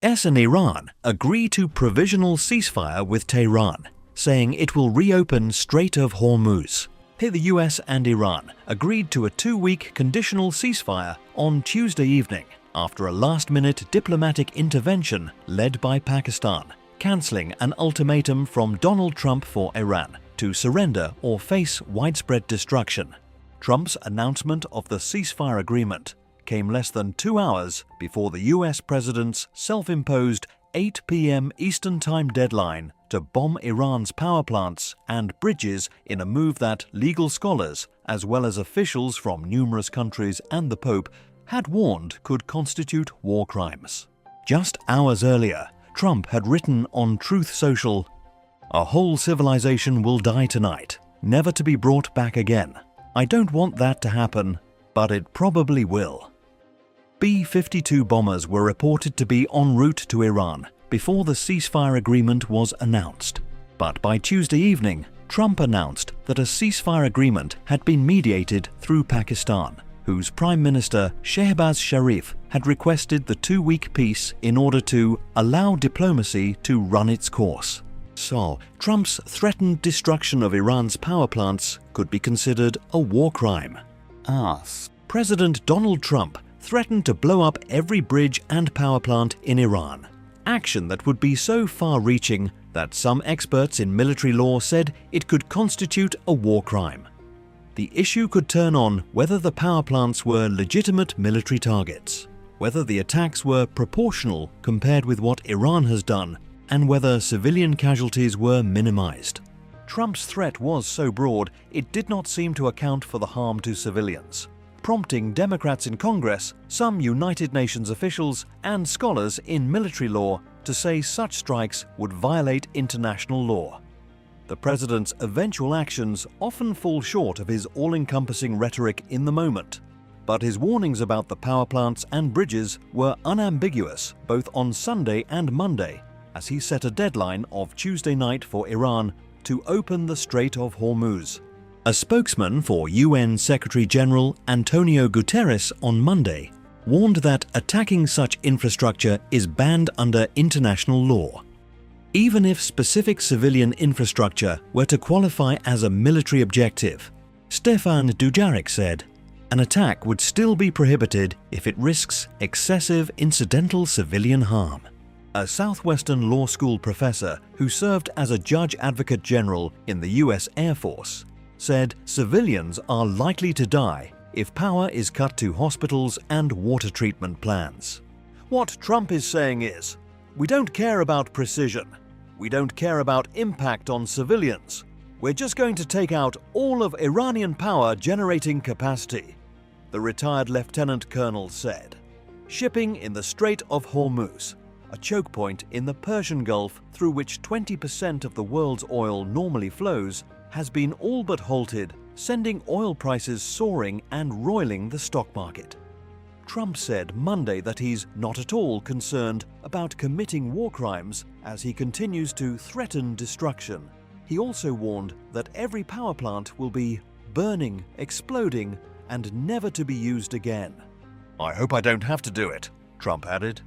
US and Iran agree to provisional ceasefire with Tehran, saying it will reopen Strait of Hormuz. Here the US and Iran agreed to a 2-week conditional ceasefire on Tuesday evening after a last-minute diplomatic intervention led by Pakistan, cancelling an ultimatum from Donald Trump for Iran to surrender or face widespread destruction. Trump's announcement of the ceasefire agreement came less than 2 hours before the US president's self-imposed 8 p.m. Eastern Time deadline to bomb Iran's power plants and bridges in a move that legal scholars, as well as officials from numerous countries and the Pope, had warned could constitute war crimes. Just hours earlier, Trump had written on Truth Social, "A whole civilization will die tonight, never to be brought back again. I don't want that to happen, but it probably will." B-52 bombers were reported to be en route to Iran before the ceasefire agreement was announced. But by Tuesday evening, Trump announced that a ceasefire agreement had been mediated through Pakistan, whose Prime Minister Shehbaz Sharif had requested the 2-week peace in order to allow diplomacy to run its course. So, Trump's threatened destruction of Iran's power plants could be considered a war crime. President Donald Trump threatened to blow up every bridge and power plant in Iran, action that would be so far-reaching that some experts in military law said it could constitute a war crime. The issue could turn on whether the power plants were legitimate military targets, whether the attacks were proportional compared with what Iran has done, and whether civilian casualties were minimized. Trump's threat was so broad it did not seem to account for the harm to civilians, prompting Democrats in Congress, some United Nations officials, and scholars in military law to say such strikes would violate international law. The president's eventual actions often fall short of his all-encompassing rhetoric in the moment, but his warnings about the power plants and bridges were unambiguous both on Sunday and Monday, as he set a deadline of Tuesday night for Iran to open the Strait of Hormuz. A spokesman for UN Secretary-General Antonio Guterres on Monday warned that attacking such infrastructure is banned under international law. Even if specific civilian infrastructure were to qualify as a military objective, Stefan Dujarric said, an attack would still be prohibited if it risks excessive incidental civilian harm. A Southwestern Law School professor who served as a Judge Advocate General in the US Air Force said civilians are likely to die if power is cut to hospitals and water treatment plants. What Trump is saying is, we don't care about precision. We don't care about impact on civilians. We're just going to take out all of Iranian power generating capacity, the retired lieutenant colonel said. Shipping in the Strait of Hormuz, a choke point in the Persian Gulf through which 20% of the world's oil normally flows, has been all but halted, sending oil prices soaring and roiling the stock market. Trump said Monday that he's not at all concerned about committing war crimes as he continues to threaten destruction. He also warned that every power plant will be burning, exploding, and never to be used again. "I hope I don't have to do it," Trump added.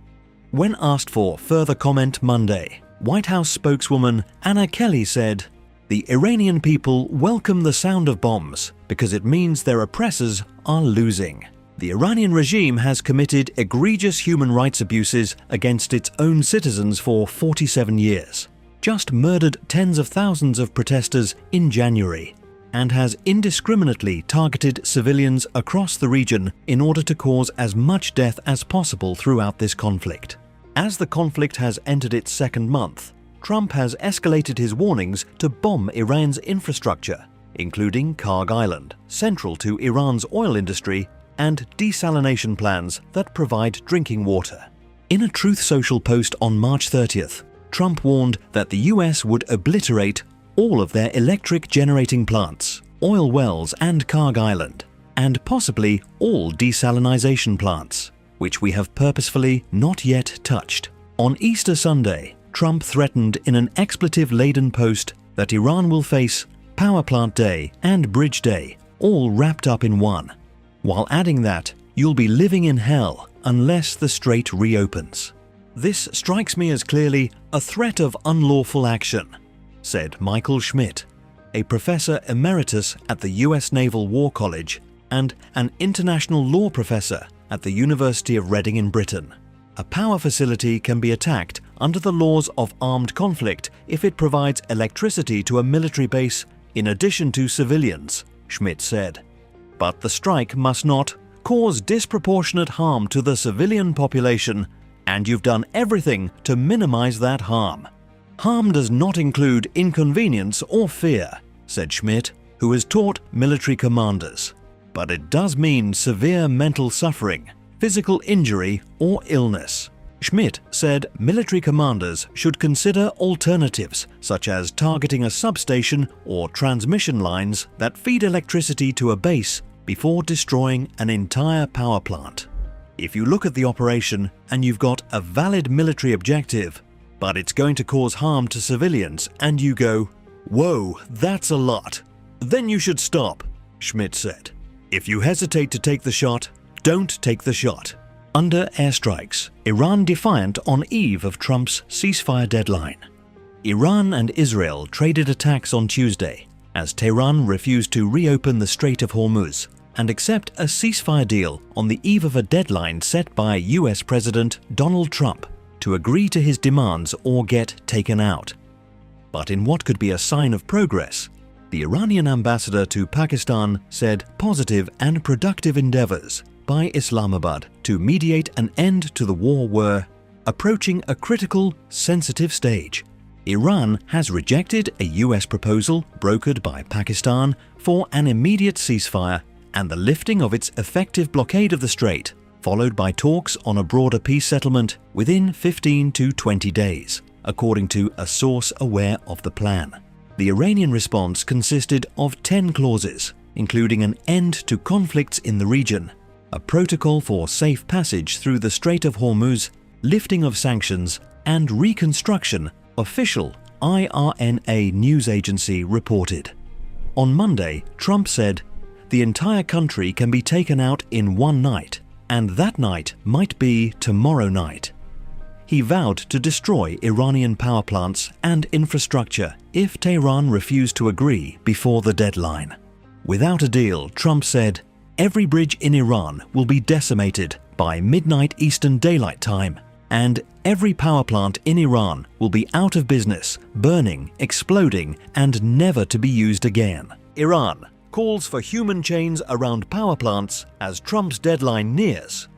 When asked for further comment Monday, White House spokeswoman Anna Kelly said, "The Iranian people welcome the sound of bombs because it means their oppressors are losing. The Iranian regime has committed egregious human rights abuses against its own citizens for 47 years, just murdered tens of thousands of protesters in January, and has indiscriminately targeted civilians across the region in order to cause as much death as possible throughout this conflict." As the conflict has entered its second month, Trump has escalated his warnings to bomb Iran's infrastructure, including Karg Island, central to Iran's oil industry, and desalination plants that provide drinking water. In a Truth Social post on March 30th, Trump warned that the US would obliterate all of their electric generating plants, oil wells and Karg Island, and possibly all desalination plants, which we have purposefully not yet touched. On Easter Sunday, Trump threatened in an expletive-laden post that Iran will face Power Plant Day and Bridge Day, all wrapped up in one, while adding that you'll be living in hell unless the strait reopens. "This strikes me as clearly a threat of unlawful action," said Michael Schmidt, a professor emeritus at the US Naval War College and an international law professor at the University of Reading in Britain. "A power facility can be attacked under the laws of armed conflict if it provides electricity to a military base in addition to civilians," Schmidt said. "But the strike must not cause disproportionate harm to the civilian population, and you've done everything to minimize that harm. Harm does not include inconvenience or fear," said Schmidt, who has taught military commanders. "But it does mean severe mental suffering, physical injury, or illness." Schmidt said military commanders should consider alternatives, such as targeting a substation or transmission lines that feed electricity to a base before destroying an entire power plant. If you look at the operation and you've got a valid military objective, but it's going to cause harm to civilians, and you go, "Whoa, that's a lot," then you should stop, Schmidt said. "If you hesitate to take the shot, don't take the shot." Under airstrikes, Iran defiant on eve of Trump's ceasefire deadline. Iran and Israel traded attacks on Tuesday as Tehran refused to reopen the Strait of Hormuz and accept a ceasefire deal on the eve of a deadline set by US President Donald Trump to agree to his demands or get taken out. But in what could be a sign of progress, the Iranian ambassador to Pakistan said positive and productive endeavors by Islamabad to mediate an end to the war were approaching a critical, sensitive stage. Iran has rejected a US proposal brokered by Pakistan for an immediate ceasefire and the lifting of its effective blockade of the strait, followed by talks on a broader peace settlement within 15 to 20 days, according to a source aware of the plan. The Iranian response consisted of 10 clauses, including an end to conflicts in the region, a protocol for safe passage through the Strait of Hormuz, lifting of sanctions, and reconstruction, official IRNA news agency reported. On Monday, Trump said, "The entire country can be taken out in one night, and that night might be tomorrow night." He vowed to destroy Iranian power plants and infrastructure if Tehran refused to agree before the deadline. Without a deal, Trump said, "Every bridge in Iran will be decimated by midnight Eastern Daylight Time, and every power plant in Iran will be out of business, burning, exploding, and never to be used again." Iran calls for human chains around power plants as Trump's deadline nears.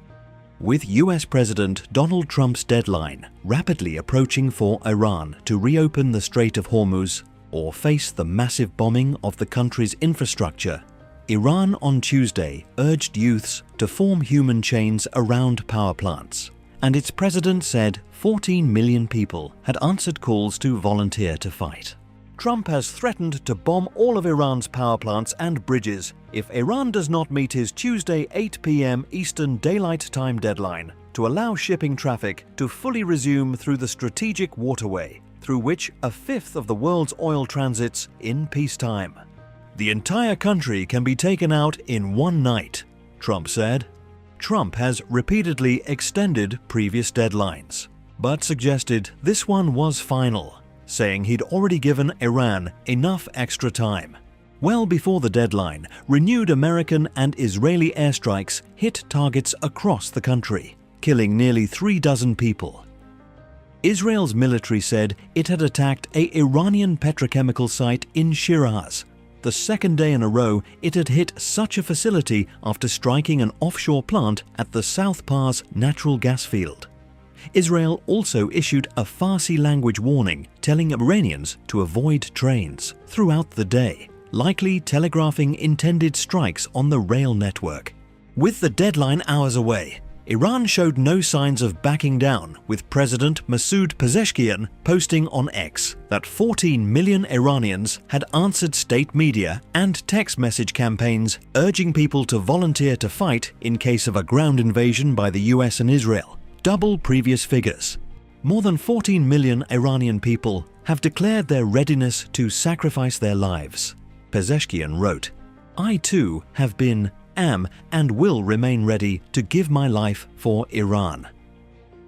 With US President Donald Trump's deadline rapidly approaching for Iran to reopen the Strait of Hormuz or face the massive bombing of the country's infrastructure, Iran on Tuesday urged youths to form human chains around power plants, and its president said 14 million people had answered calls to volunteer to fight. Trump has threatened to bomb all of Iran's power plants and bridges if Iran does not meet his Tuesday 8 p.m. Eastern Daylight Time deadline to allow shipping traffic to fully resume through the strategic waterway, through which a fifth of the world's oil transits in peacetime. "The entire country can be taken out in one night," Trump said. Trump has repeatedly extended previous deadlines, but suggested this one was final, saying he'd already given Iran enough extra time. Well before the deadline, renewed American and Israeli airstrikes hit targets across the country, killing nearly 36 people. Israel's military said it had attacked an Iranian petrochemical site in Shiraz, the second day in a row it had hit such a facility after striking an offshore plant at the South Pars natural gas field. Israel also issued a Farsi language warning telling Iranians to avoid trains throughout the day, likely telegraphing intended strikes on the rail network. With the deadline hours away, Iran showed no signs of backing down, with President Masoud Pezeshkian posting on X that 14 million Iranians had answered state media and text message campaigns urging people to volunteer to fight in case of a ground invasion by the US and Israel, double previous figures. More than 14 million Iranian people have declared their readiness to sacrifice their lives. Pezeshkian wrote, "I too have been, am, and will remain ready to give my life for Iran."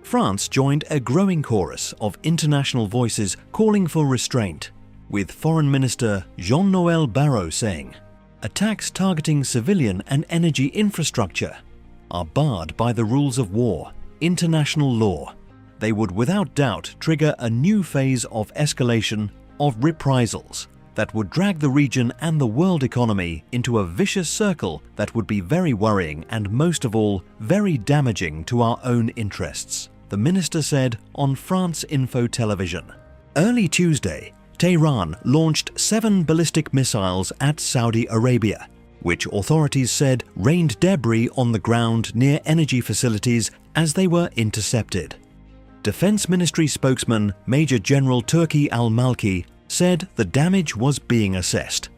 France joined a growing chorus of international voices calling for restraint, with Foreign Minister Jean-Noël Barrot saying, "Attacks targeting civilian and energy infrastructure are barred by the rules of war, international law. They would without doubt trigger a new phase of escalation, of reprisals, that would drag the region and the world economy into a vicious circle that would be very worrying and most of all, very damaging to our own interests," the minister said on France Info Television. Early Tuesday, Tehran launched 7 ballistic missiles at Saudi Arabia, which authorities said rained debris on the ground near energy facilities as they were intercepted. Defense Ministry spokesman Major General Turki al-Malki said the damage was being assessed.